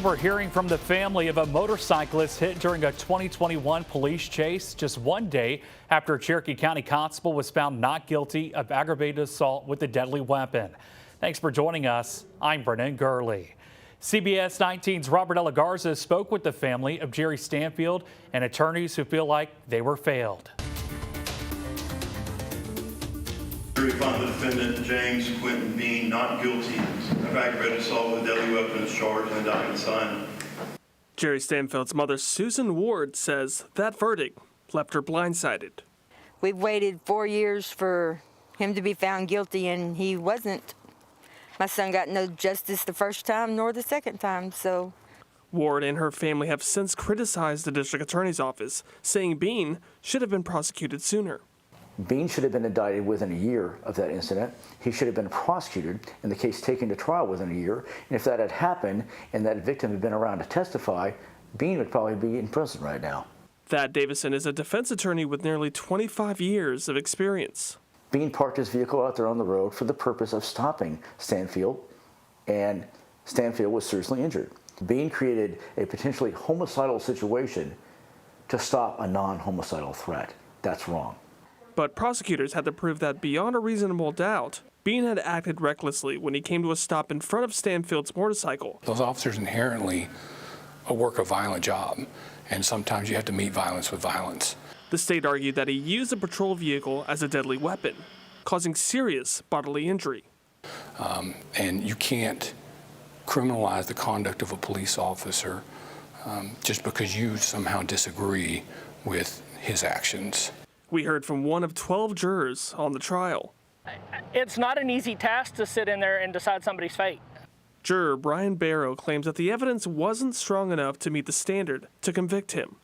we're hearing from the family of a motorcyclist hit during a 2021 police chase just one day after a Cherokee County Constable was found not guilty of aggravated assault with a deadly weapon. Thanks for joining us. I'm Brennan Gurley. CBS 19's Robert Garza spoke with the family of Jerry Stanfield and attorneys who feel like they were failed. Jury found the defendant, James Quinten Beene, not guilty of aggravated assault with a deadly weapon as charged and indictment signed. Jerry Stanfield's mother, Susan Ward, says that verdict left her blindsided. We've waited 4 years for him to be found guilty, and he wasn't. My son got no justice the first time nor the second time, so. Ward and her family have since criticized the district attorney's office, saying Beene should have been prosecuted sooner. Beene should have been indicted within a year of that incident. He should have been prosecuted and the case taken to trial within a year. And if that had happened and that victim had been around to testify, Beene would probably be in prison right now. Thad Davison is a defense attorney with nearly 25 years of experience. Beene parked his vehicle out there on the road for the purpose of stopping Stanfield, and Stanfield was seriously injured. Beene created a potentially homicidal situation to stop a non-homicidal threat. That's wrong. But prosecutors had to prove that beyond a reasonable doubt, Beene had acted recklessly when he came to a stop in front of Stanfield's motorcycle. Those officers inherently work a violent job, and sometimes you have to meet violence with violence. The state argued that he used a patrol vehicle as a deadly weapon, causing serious bodily injury. And you can't criminalize the conduct of a police officer just because you somehow disagree with his actions. We heard from one of 12 jurors on the trial. It's not an easy task to sit in there and decide somebody's fate. Juror Brian Barrow claims that the evidence wasn't strong enough to meet the standard to convict him.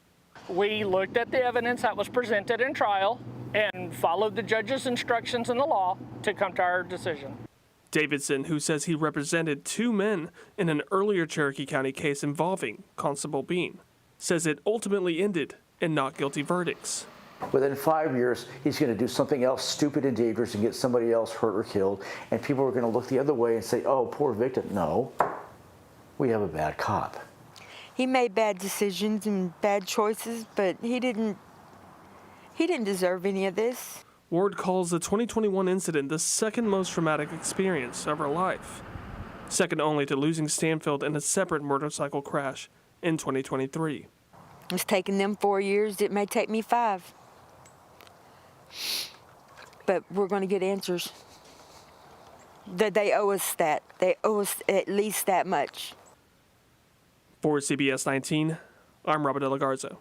We looked at the evidence that was presented in trial and followed the judge's instructions in the law to come to our decision. Davidson, who says he represented two men in an earlier Cherokee County case involving Constable Beene, says it ultimately ended in not guilty verdicts. Within 5 years, he's going to do something else stupid and dangerous and get somebody else hurt or killed, and people are going to look the other way and say, oh, poor victim. No, we have a bad cop. He made bad decisions and bad choices, but he didn't deserve any of this. Ward calls the 2021 incident the second most traumatic experience of her life, second only to losing Stanfield in a separate motorcycle crash in 2023. It's taken them 4 years. It may take me 5. But we're going to get answers. They owe us that. They owe us at least that much. For CBS 19, I'm Robert Garza.